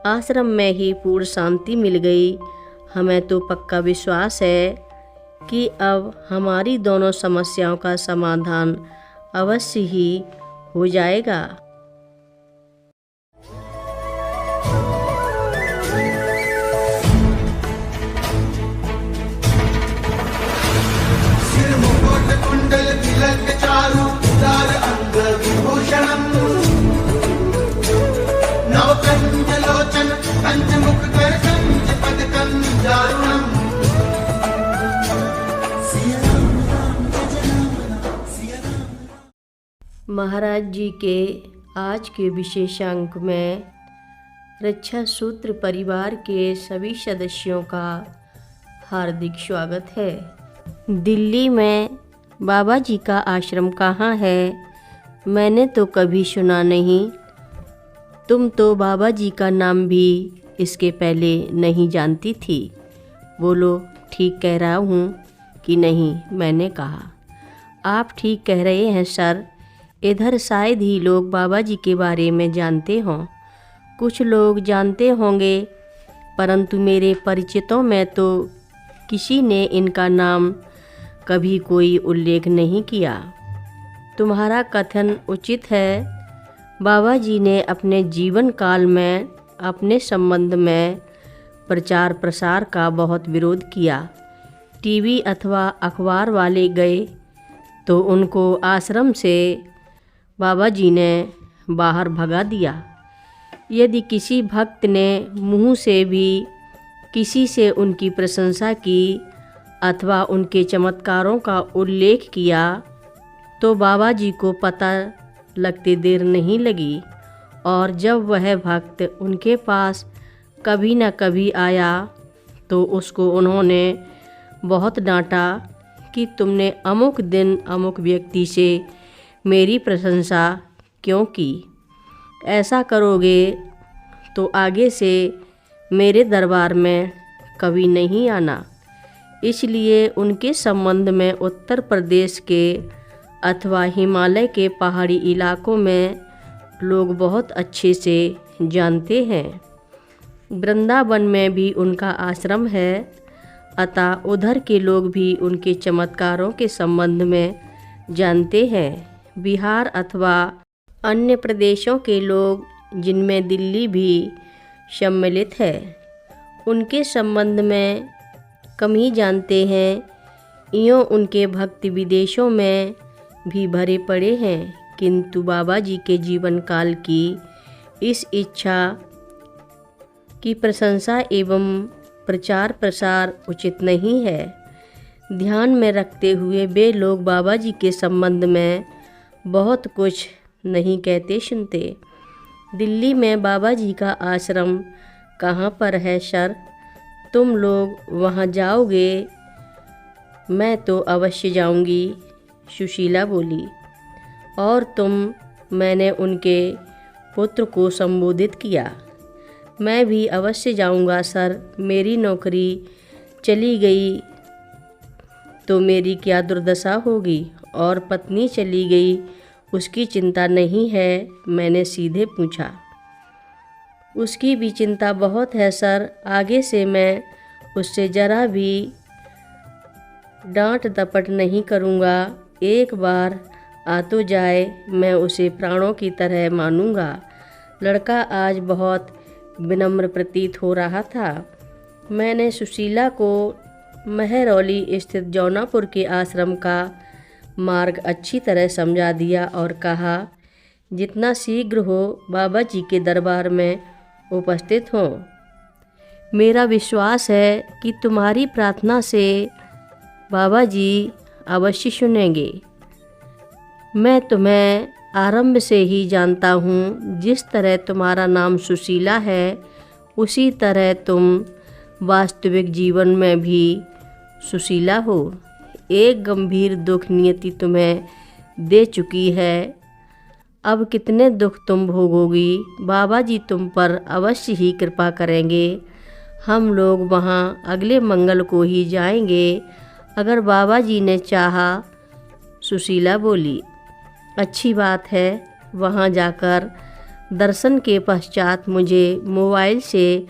आश्रम में ही पूर्ण शांति मिल गई। हमें तो पक्का विश्वास है कि अब हमारी दोनों समस्याओं का समाधान अवश्य ही हो जाएगा। सिर मुकुट कुंडल तिलक चारु उदार अंग विभूषणम् नवकंज लोचन कंज मुख कर कंज पद कंजारुणम्। महाराज जी के आज के विशेषांक में रक्षा सूत्र परिवार के सभी सदस्यों का हार्दिक स्वागत है। दिल्ली में बाबा जी का आश्रम कहाँ है? मैंने तो कभी सुना नहीं। तुम तो बाबा जी का नाम भी इसके पहले नहीं जानती थी। बोलो, ठीक कह रहा हूँ कि नहीं? मैंने कहा, आप ठीक कह रहे हैं सर। इधर शायद ही लोग बाबा जी के बारे में जानते हों। कुछ लोग जानते होंगे, परंतु मेरे परिचितों में तो किसी ने इनका नाम कभी कोई उल्लेख नहीं किया। तुम्हारा कथन उचित है। बाबा जी ने अपने जीवन काल में अपने संबंध में प्रचार प्रसार का बहुत विरोध किया। टीवी अथवा अखबार वाले गए तो उनको आश्रम से बाबा जी ने बाहर भगा दिया। यदि किसी भक्त ने मुंह से भी किसी से उनकी प्रशंसा की अथवा उनके चमत्कारों का उल्लेख किया तो बाबा जी को पता लगते देर नहीं लगी, और जब वह भक्त उनके पास कभी न कभी आया तो उसको उन्होंने बहुत डांटा कि तुमने अमुक दिन अमुक व्यक्ति से मेरी प्रशंसा क्यों की? ऐसा करोगे तो आगे से मेरे दरबार में कभी नहीं आना। इसलिए उनके संबंध में उत्तर प्रदेश के अथवा हिमालय के पहाड़ी इलाकों में लोग बहुत अच्छे से जानते हैं। वृंदावन में भी उनका आश्रम है, अतः उधर के लोग भी उनके चमत्कारों के संबंध में जानते हैं। बिहार अथवा अन्य प्रदेशों के लोग, जिनमें दिल्ली भी सम्मिलित है, उनके संबंध में कम ही जानते हैं। यूँ उनके भक्त विदेशों में भी भरे पड़े हैं, किंतु बाबा जी के जीवन काल की इस इच्छा की प्रशंसा एवं प्रचार प्रसार उचित नहीं है। ध्यान में रखते हुए वे लोग बाबा जी के संबंध में बहुत कुछ नहीं कहते सुनते। दिल्ली में बाबा जी का आश्रम कहाँ पर है सर? तुम लोग वहाँ जाओगे? मैं तो अवश्य जाऊँगी, सुशीला बोली। और तुम? मैंने उनके पुत्र को संबोधित किया। मैं भी अवश्य जाऊँगा सर। मेरी नौकरी चली गई तो मेरी क्या दुर्दशा होगी, और पत्नी चली गई उसकी चिंता नहीं है? मैंने सीधे पूछा। उसकी भी चिंता बहुत है सर। आगे से मैं उससे जरा भी डांट दपट नहीं करूँगा। एक बार आ तो जाए, मैं उसे प्राणों की तरह मानूँगा। लड़का आज बहुत विनम्र प्रतीत हो रहा था। मैंने सुशीला को महरौली स्थित जौनापुर के आश्रम का मार्ग अच्छी तरह समझा दिया और कहा, जितना शीघ्र हो बाबा जी के दरबार में उपस्थित हो। मेरा विश्वास है कि तुम्हारी प्रार्थना से बाबा जी अवश्य सुनेंगे। मैं तुम्हें आरंभ से ही जानता हूँ। जिस तरह तुम्हारा नाम सुशीला है, उसी तरह तुम वास्तविक जीवन में भी सुशीला हो। एक गंभीर दुख नियति तुम्हें दे चुकी है। अब कितने दुख तुम भोगोगी? बाबा जी तुम पर अवश्य ही कृपा करेंगे। हम लोग वहाँ अगले मंगल को ही जाएंगे, अगर बाबा जी ने चाहा, सुशीला बोली। अच्छी बात है। वहाँ जाकर दर्शन के पश्चात मुझे मोबाइल से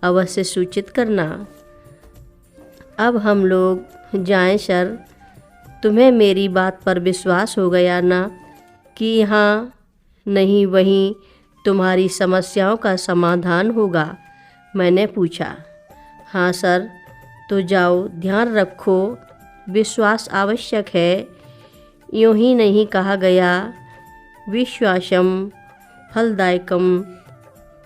अवश्य सूचित करना। अब हम लोग जाएं सर। तुम्हें मेरी बात पर विश्वास हो गया ना कि यहाँ नहीं वहीं तुम्हारी समस्याओं का समाधान होगा? मैंने पूछा। हाँ सर। तो जाओ, ध्यान रखो, विश्वास आवश्यक है। यूँ ही नहीं कहा गया विश्वासम फलदायकम।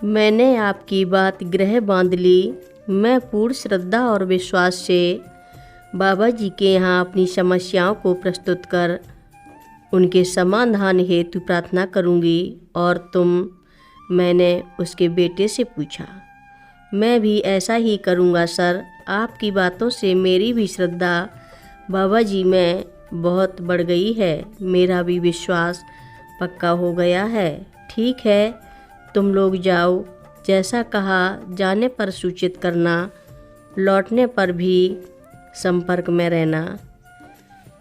मैंने आपकी बात ग्रह बांध ली। मैं पूर्ण श्रद्धा और विश्वास से बाबा जी के यहाँ अपनी समस्याओं को प्रस्तुत कर उनके समाधान हेतु प्रार्थना करूँगी। और तुम? मैंने उसके बेटे से पूछा। मैं भी ऐसा ही करूँगा सर। आपकी बातों से मेरी भी श्रद्धा बाबा जी में बहुत बढ़ गई है। मेरा भी विश्वास पक्का हो गया है। ठीक है, तुम लोग जाओ। जैसा कहा, जाने पर सूचित करना, लौटने पर भी संपर्क में रहना।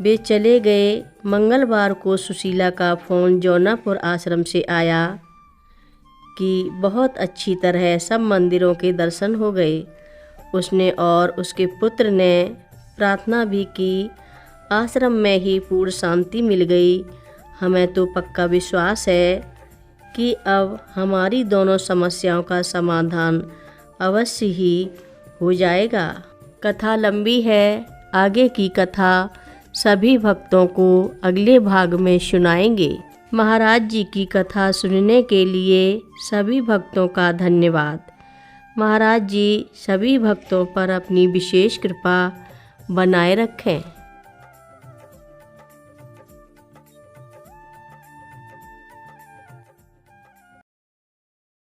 वे चले गए। मंगलवार को सुशीला का फ़ोन जौनापुर आश्रम से आया कि बहुत अच्छी तरह सब मंदिरों के दर्शन हो गए। उसने और उसके पुत्र ने प्रार्थना भी की। आश्रम में ही पूर्ण शांति मिल गई। हमें तो पक्का विश्वास है कि अब हमारी दोनों समस्याओं का समाधान अवश्य ही हो जाएगा। कथा लंबी है। आगे की कथा सभी भक्तों को अगले भाग में सुनाएंगे। महाराज जी की कथा सुनने के लिए सभी भक्तों का धन्यवाद। महाराज जी सभी भक्तों पर अपनी विशेष कृपा बनाए रखें।